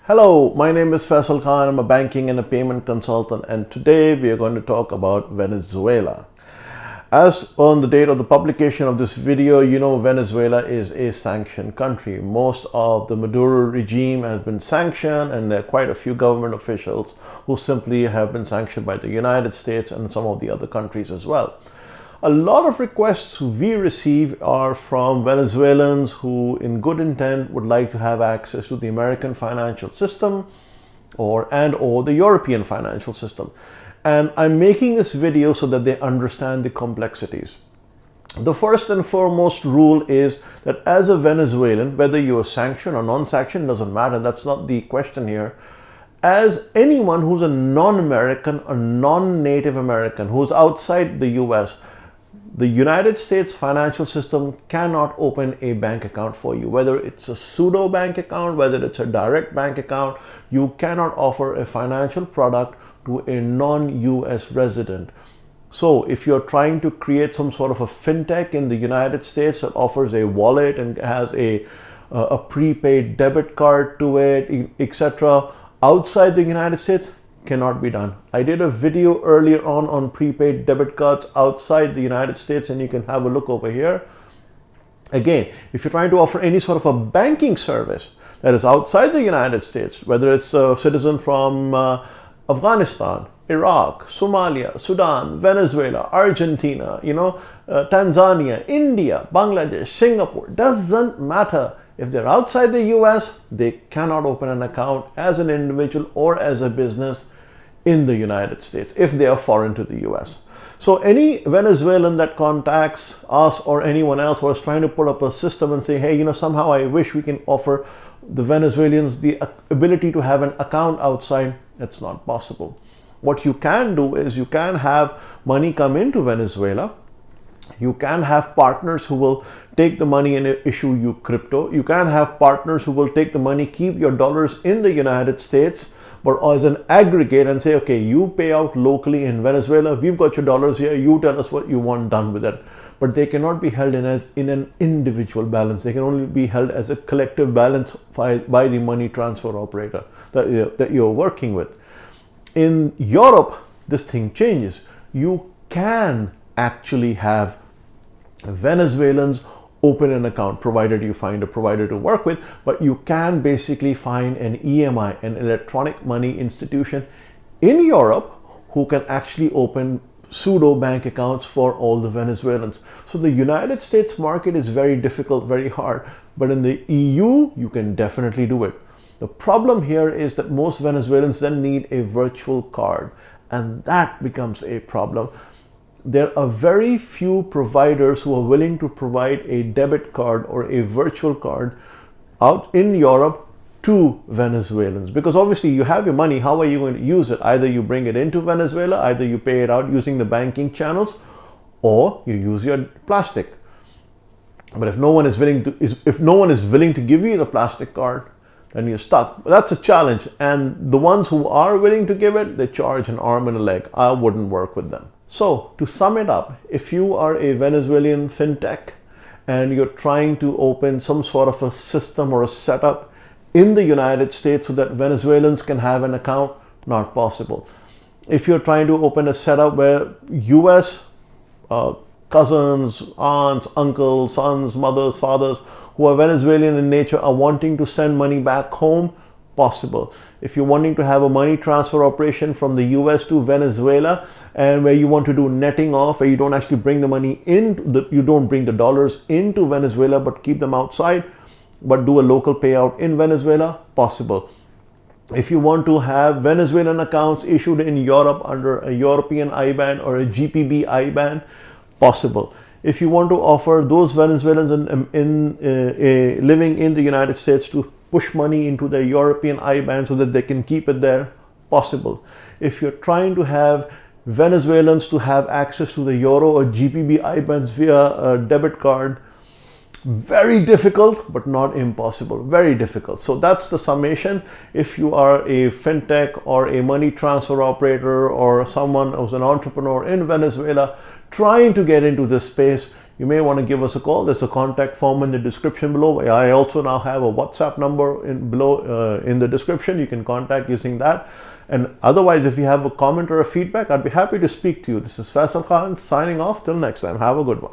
Hello, my name is Faisal Khan. I'm a banking and a payment consultant, and today we are going to talk about Venezuela. As on the date of the publication of this video, you know Venezuela is a sanctioned country. Most of the Maduro regime has been sanctioned, and there are quite a few government officials who simply have been sanctioned by the United States and some of the other countries as well. A lot of requests we receive are from Venezuelans who, in good intent, would like to have access to the American financial system or the European financial system. And I'm making this video so that they understand the complexities. The first and foremost rule is that as a Venezuelan, whether you are sanctioned or non-sanctioned, doesn't matter. That's not the question here. As anyone who's a non-American or non-native American who's outside the US, the United States financial system cannot open a bank account for you. Whether it's a pseudo bank account, whether it's a direct bank account, you cannot offer a financial product to a non-US resident. So if you're trying to create some sort of a fintech in the United States that offers a wallet and has a prepaid debit card to it, etc., outside the United States, cannot be done. I did a video earlier on prepaid debit cards outside the United States, and you can have a look over here. Again, if you're trying to offer any sort of a banking service that is outside the United States, whether it's a citizen from Afghanistan, Iraq, Somalia, Sudan, Venezuela, Argentina, Tanzania, India, Bangladesh, Singapore, doesn't matter. If they're outside the US, they cannot open an account as an individual or as a business in the United States if they are foreign to the US. So any Venezuelan that contacts us or anyone else who is trying to put up a system and say, hey, somehow I wish we can offer the Venezuelans the ability to have an account outside, it's not possible. What you can do is you can have money come into Venezuela. You can have partners who will take the money and issue you crypto. You can have partners who will take the money, keep your dollars in the United States, but as an aggregate and say, okay, you pay out locally in Venezuela, we've got your dollars here, you tell us what you want done with it. But they cannot be held in an individual balance. They can only be held as a collective balance by the money transfer operator that you're working with. In Europe, this thing changes. You can actually have Venezuelans open an account, provided you find a provider to work with, but you can basically find an EMI, an electronic money institution in Europe, who can actually open pseudo bank accounts for all the Venezuelans. So the United States market is very difficult, very hard, but in the EU, you can definitely do it. The problem here is that most Venezuelans then need a virtual card, and that becomes a problem. There are very few providers who are willing to provide a debit card or a virtual card out in Europe to Venezuelans, because obviously you have your money. How are you going to use it? Either you bring it into Venezuela, either you pay it out using the banking channels, or you use your plastic. But if no one is willing to give you the plastic card, then you're stuck. That's a challenge. And the ones who are willing to give it, they charge an arm and a leg. I wouldn't work with them. So to sum it up, if you are a Venezuelan fintech and you're trying to open some sort of a system or a setup in the United States so that Venezuelans can have an account, not possible. If you're trying to open a setup where US cousins, aunts, uncles, sons, mothers, fathers who are Venezuelan in nature are wanting to send money back home, possible. If you're wanting to have a money transfer operation from the US to Venezuela, and where you want to do netting off, where you don't actually bring the money in, you don't bring the dollars into Venezuela but keep them outside, but do a local payout in Venezuela, possible. If you want to have Venezuelan accounts issued in Europe under a European IBAN or a GPB IBAN, possible. If you want to offer those Venezuelans living in the United States to push money into their European IBAN so that they can keep it there, possible. If you're trying to have Venezuelans to have access to the Euro or GPB IBANs via a debit card, very difficult, but not impossible. Very difficult. So that's the summation. If you are a fintech or a money transfer operator or someone who's an entrepreneur in Venezuela trying to get into this space, you may want to give us a call. There's a contact form in the description below. I also now have a WhatsApp number below in the description. You can contact using that. And otherwise, if you have a comment or a feedback, I'd be happy to speak to you. This is Faisal Khan signing off. Till next time, have a good one.